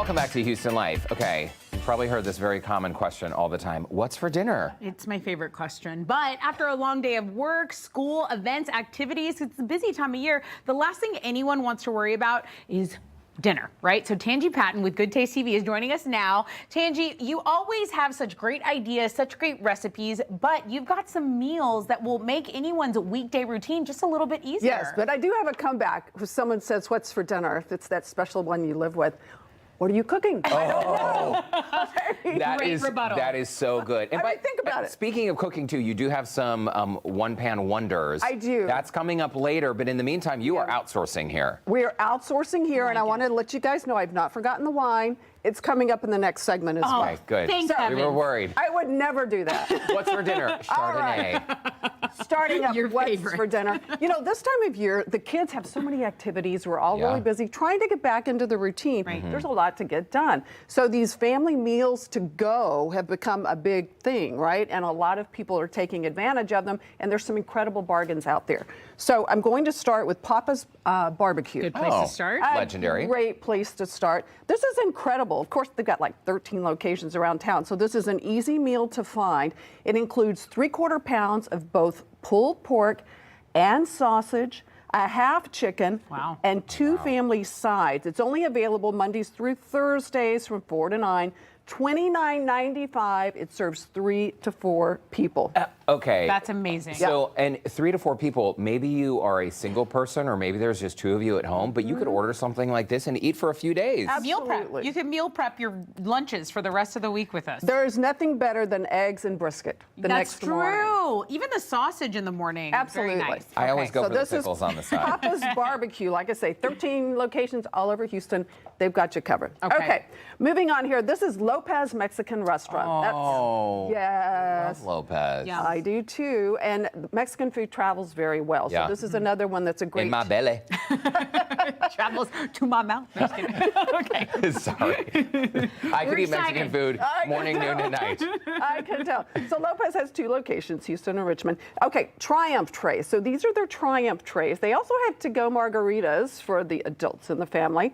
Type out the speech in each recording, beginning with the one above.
Welcome back to Houston Life. Okay, you've probably heard this very common question all the time. What's for dinner? It's my favorite question. But after a long day of work, school, events, activities, it's a busy time of year, the last thing anyone wants to worry about is dinner, right? So Tanji Patton with Goodtaste TV is joining us now. Tanji, you always have such great ideas, such great recipes, but you've got some meals that will make anyone's weekday routine just a little bit easier. Yes, but I do have a comeback. If someone says, what's for dinner? If it's that special one you live with. What are you cooking? Oh, I don't know. Great rebuttal. That is so good. And think about it. Speaking of cooking too, you do have some one-pan wonders. I do. That's coming up later, but in the meantime, you are outsourcing here. We are outsourcing here, and I want to let you guys know I've not forgotten the wine. It's coming up in the next segment as well. Okay, good. Thank We were worried. I would never do that. What's for dinner? Chardonnay. Starting up Your what's favorite. for dinner. You know, this time of year, the kids have so many activities. We're all really busy trying to get back into the routine. Right. There's a lot to get done. So these family meals to go have become a big thing, right? And a lot of people are taking advantage of them, and there's some incredible bargains out there. So I'm going to start with Papa's Barbecue. Good place to start. Legendary. Great place to start. This is incredible. Of course, they've got like 13 locations around town, so this is an easy meal to find. It includes 3/4 pounds of both pulled pork and sausage, a half chicken, and two family sides. It's only available Mondays through Thursdays from 4 to 9. $29.95. It serves 3 to 4 people. Okay. That's amazing. So, and 3 to 4 people, maybe you are a single person or maybe there's just 2 of you at home, but you could order something like this and eat for a few days. Meal prep. Absolutely. You can meal prep your lunches for the rest of the week with us. There is nothing better than eggs and brisket the That's next true. morning. Even the sausage in the morning. Absolutely. Very nice. I always go So for the this is pickles on the side. Papa's Barbecue. Like I say, 13 locations all over Houston. They've got you covered. Okay. Moving on here. This is Lopez Mexican Restaurant. Oh, Yes. love Lopez. Yeah. I do too. And Mexican food travels very well. Yeah. So this is another one that's a great. In my belly. Travels to my mouth. No, just kidding. Okay. Sorry. I could eat Mexican excited. food morning, noon, and night. I can tell. So Lopez has 2 locations, Houston and Richmond. Okay, Triumph trays. So these are their Triumph trays. They also have to-go margaritas for the adults in the family.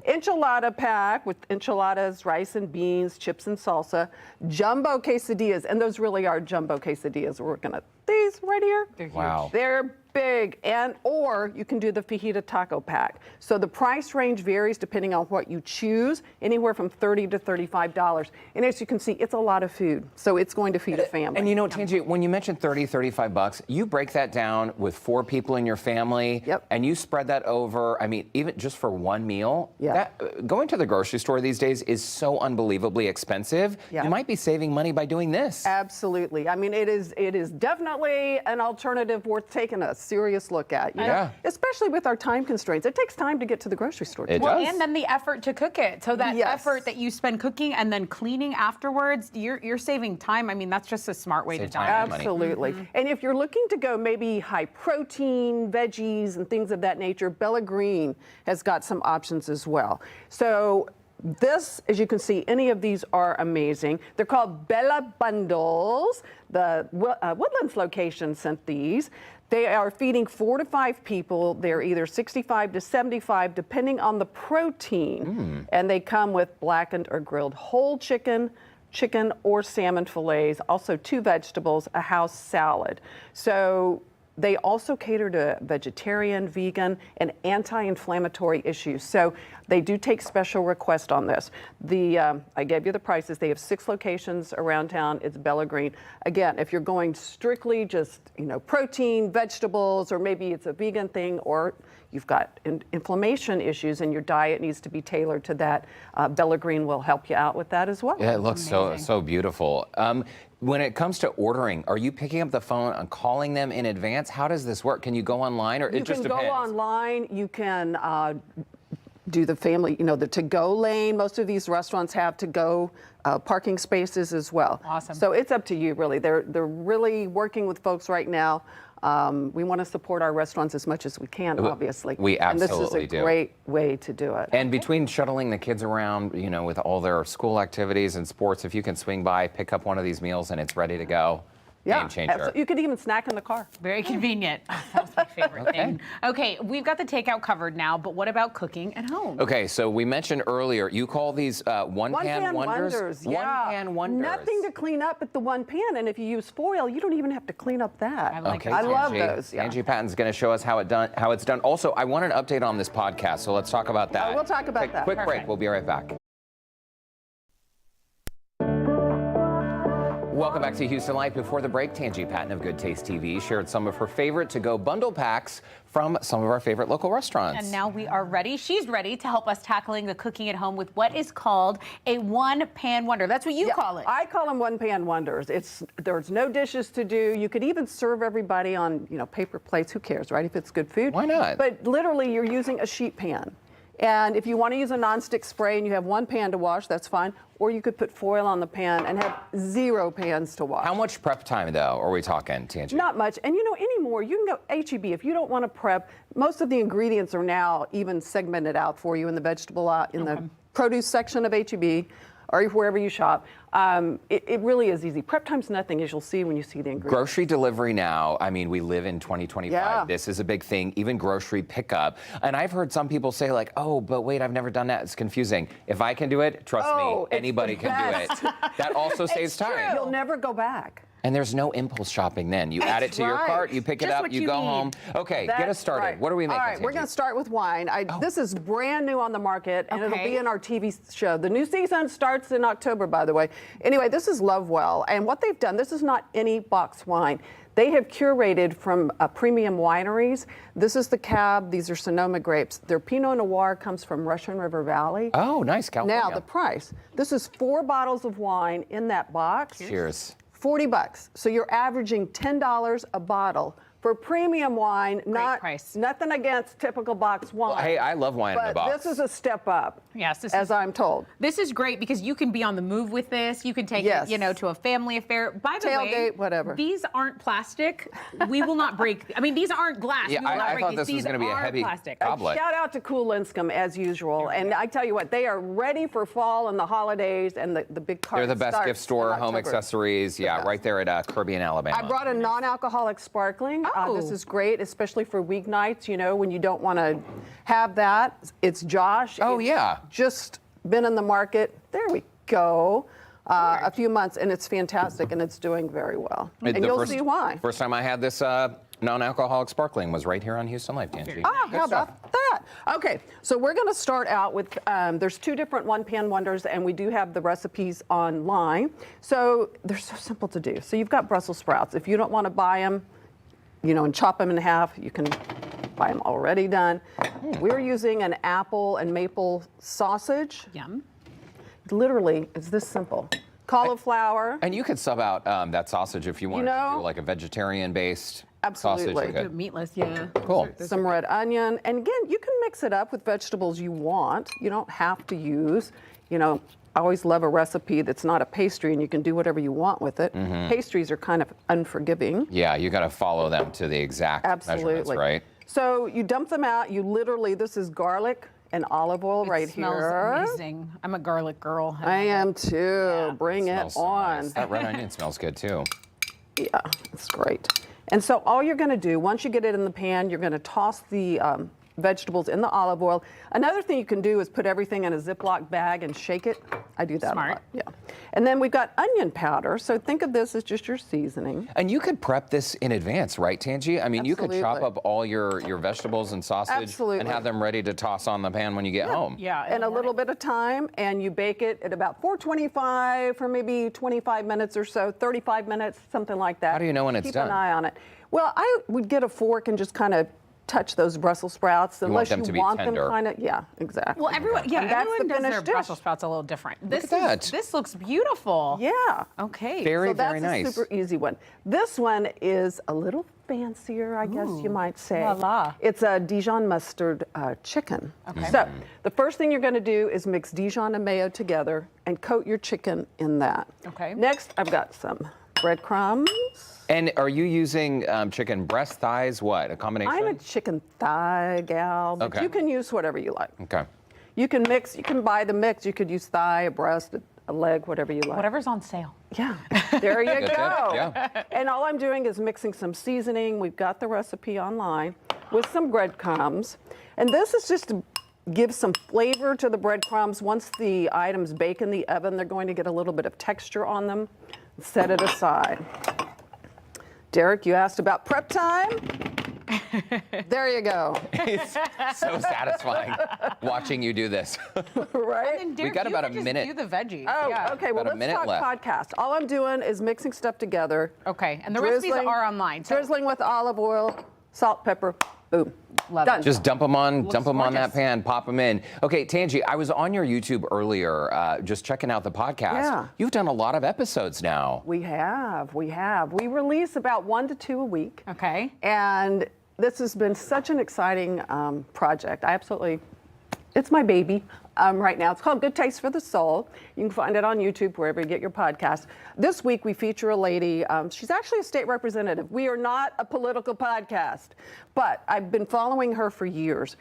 Enchilada pack with enchiladas, rice and beans, chips and salsa. Jumbo quesadillas, and those really are jumbo quesadillas. We're looking at these right here. They're huge. Wow. They're big, or you can do the fajita taco pack. So the price range varies depending on what you choose, anywhere from $30 to $35. And as you can see, it's a lot of food, so it's going to feed a family. And you know, Tanji, when you mentioned 30, 35 bucks, you break that down with 4 people in your family, and you spread that over, I mean, even just for one meal, going to the grocery store these days is so unbelievably expensive. You might be saving money by doing this. Absolutely. I mean, it is definitely an alternative worth taking a serious look at. You know? Especially with our time constraints. It takes time to get to the grocery store. It Well, does. and then the effort to cook it. So that effort that you spend cooking and then cleaning afterwards, you're saving time. I mean, that's just a smart way to time dine. and money. Absolutely. And if you're looking to go maybe high protein, veggies, and things of that nature, Bella Green has got some options as well. So this, as you can see, any of these are amazing. They're called Bella Bundles. The Woodlands location sent these. They are feeding 4 to 5 people. They're either 65 to 75, depending on the protein. And they come with blackened or grilled whole chicken or salmon fillets, also 2 vegetables, a house salad. So they also cater to vegetarian, vegan, and anti-inflammatory issues. So they do take special requests on this. I gave you the prices. They have 6 locations around town. It's Bella Green. Again, if you're going strictly just, protein, vegetables, or maybe it's a vegan thing, or you've got inflammation issues and your diet needs to be tailored to that, Bella Green will help you out with that as well. Yeah, it looks so beautiful. When it comes to ordering, are you picking up the phone and calling them in advance? How does this work? Can you go online, or it just depends? You can go online. You can do the family, the to-go lane. Most of these restaurants have to-go parking spaces as well. Awesome. So it's up to you, really. They're really working with folks right now. We want to support our restaurants as much as we can, obviously. We absolutely do. And this is a great way to do it. And between shuttling the kids around, with all their school activities and sports, if you can swing by, pick up one of these meals, and it's ready to go. Game changer. You could even snack in the car. Very convenient. Oh, that was my favorite thing. Okay, we've got the takeout covered now, but what about cooking at home? Okay, so we mentioned earlier, you call these one-pan wonders? Yeah. One-pan wonders. Nothing to clean up but the one pan, and if you use foil, you don't even have to clean up that. I like I love those. Yeah. Tanji Patton's going to show us how it's done. Also, I want an update on this podcast, so let's talk about that. We'll talk about that. Quick break. Perfect. We'll be right back. Welcome back to Houston Life. Before the break, Tanji Patton of Goodtaste TV shared some of her favorite to-go bundle packs from some of our favorite local restaurants. And now we are ready. She's ready to help us tackling the cooking at home with what is called a one-pan wonder. That's what you call it. I call them one-pan wonders. There's no dishes to do. You could even serve everybody on paper plates. Who cares, right? If it's good food. Why not? But literally, you're using a sheet pan. And if you want to use a nonstick spray and you have one pan to wash, that's fine. Or you could put foil on the pan and have 0 pans to wash. How much prep time, though, are we talking, Tanji? Not much. And anymore, you can go H-E-B. If you don't want to prep, most of the ingredients are now even segmented out for you in the vegetable, in the produce section of H-E-B, or wherever you shop. It really is easy. Prep time's nothing, as you'll see when you see the ingredients. Grocery delivery now, I mean, we live in 2025. Yeah. This is a big thing, even grocery pickup. And I've heard some people say like, oh, but wait, I've never done that. It's confusing. If I can do it, trust me, anybody can do it. That also saves time. You'll never go back. And there's no impulse shopping then. You add it to your cart, you pick it Just up, what you you go need. home. Okay, get us started. Right. What are we making, All right, we're Tanji? going to start with wine. This is brand new on the market, and it'll be in our TV show. The new season starts in October, by the way. Anyway, this is Lovewell, and what they've done, this is not any box wine. They have curated from premium wineries. This is the Cab. These are Sonoma grapes. Their Pinot Noir comes from Russian River Valley. Oh, nice, California. Now, the price. This is 4 bottles of wine in that box. Cheers. $40. So you're averaging $10 a bottle for premium wine. Price. Nothing against typical box wine. Hey, I love wine in a but box. this is a step up. Yes, as I'm told. This is great because you can be on the move with this. You can take it, to a family affair. By the way, Tailgate, whatever. These aren't plastic. We will not break. I mean, these aren't glass. Yeah, we will not I break thought these. this was These going to be a are heavy plastic. goblet. Shout out to Cool Linscomb as usual. And I tell you what, they are ready for fall and the holidays and the big cart. They're the best gift store, home accessories. Yeah, right there at Kirby in Alabama. I brought a non-alcoholic sparkling. Oh. This is great, especially for weeknights, when you don't want to have that. It's Josh. Oh, yeah. Just been in the market. There we go. A few months, and it's fantastic, and it's doing very well. And you'll see why. First time I had this non-alcoholic sparkling was right here on Houston Life, Tanji. How about that? Okay, so we're going to start out with, there's 2 different one-pan wonders, and we do have the recipes online. So they're so simple to do. So you've got Brussels sprouts. If you don't want to buy them, and chop them in half, you can buy them already done. We're using an apple and maple sausage. Yum. Literally, it's this simple. Cauliflower. And you could sub out that sausage if you wanted to do like a vegetarian-based Absolutely. sausage. Do it meatless, yeah. Cool. Some red onion. And again, you can mix it up with vegetables you want. You don't have to use, I always love a recipe that's not a pastry and you can do whatever you want with it. Pastries are kind of unforgiving. Yeah, you got to follow them to the exact measurements, right? So you dump them out. You literally, this is garlic and olive oil right here. It smells amazing. I'm a garlic girl. I am too. Yeah. Bring it Smells so on. nice. That red onion smells good too. Yeah, it's great. And so all you're going to do, once you get it in the pan, you're going to toss the vegetables in the olive oil. Another thing you can do is put everything in a Ziploc bag and shake it. I do that Smart. a lot. Yeah. And then we've got onion powder. So think of this as just your seasoning. And you could prep this in advance, right, Tanji? I mean, you could chop Absolutely. up all your vegetables and sausage Absolutely. and have them ready to toss on the pan when you get home. Yeah. And a little bit of time, and you bake it at about 425 for maybe 25 minutes or so, 35 minutes, something like that. How do you know when it's done? Keep an eye on it. Well, I would get a fork and just kind of touch those Brussels sprouts, unless them to you be want them tender. kind of, yeah, exactly. Well, everyone, And that's everyone the does their finished dish. Brussels sprouts a little different. at that. This looks beautiful. Yeah. Okay. Very, So that's very nice. a super easy one. This one is a little fancier, I guess you might say. La la. It's a Dijon mustard chicken. Okay. So the first thing you're going to do is mix Dijon and mayo together and coat your chicken in that. Okay. Next, I've got some breadcrumbs. And are you using chicken breast, thighs, what? A combination? I'm a chicken thigh gal, but Okay. you can use whatever you like. Okay. You can mix, you can buy the mix. You could use thigh, a breast, a a leg, whatever you like. Whatever's on sale. Yeah, there you Good go. tip, yeah. And all I'm doing is mixing some seasoning. We've got the recipe online with some breadcrumbs. And this is just to give some flavor to the breadcrumbs. Once the items bake in the oven, they're going to get a little bit of texture on them. Set it aside. Derek, you asked about prep time. There you go. It's so satisfying watching you do this. Right? And then Derek, We got you about could a just minute. do the veggies. Oh, Yeah. okay. Well, About a let's minute talk left. podcast. All I'm doing is mixing stuff together. Okay, and the recipes are online. So Drizzling with olive oil, salt, pepper, boom. Love Done. it. Just dump them on that gorgeous. pan, pop them in. Okay, Tanji, I was on your YouTube earlier, just checking out the podcast. Yeah. You've done a lot of episodes now. We have. We release about 1 to 2 a week. Okay. And this has been such an exciting project. It's my baby right now. It's called Good Taste for the Soul. You can find it on YouTube, wherever you get your podcast. This week, we feature a lady. She's actually a state representative. We are not a political podcast, but I've been following her for years.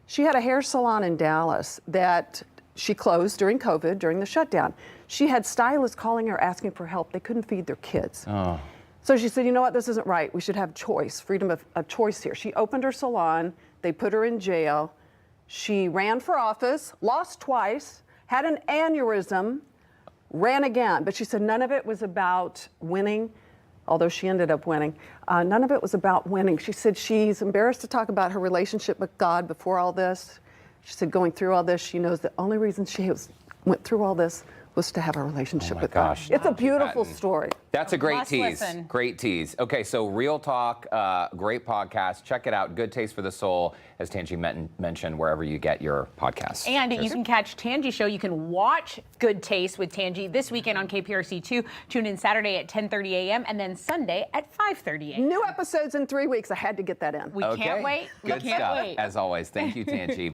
She had a hair salon in Dallas that she closed during COVID, during the shutdown. She had stylists calling her asking for help. They couldn't feed their kids. Oh. So she said, you know what, this isn't right. We should have choice, freedom of choice here. She opened her salon. They put her in jail. She ran for office, lost twice, had an aneurysm, ran again. But she said none of it was about winning, although she ended up winning. None of it was about winning. She said she's embarrassed to talk about her relationship with God before all this. She said going through all this, she knows the only reason she went through all this was to have a relationship with gosh. God. It's a beautiful Patton. story. That's a great Must tease. listen. Great tease. Okay, so Real Talk, great podcast. Check it out. Good Taste for the Soul, as Tanji mentioned, wherever you get your podcasts. And you can catch Tanji Show. You can watch Good Taste with Tanji this weekend on KPRC2. Tune in Saturday at 10:30 a.m. and then Sunday at 5:30 a.m. New episodes in 3 weeks. I had to get that in. We can't wait. Good We can't stuff. wait. As always, thank you, Tanji.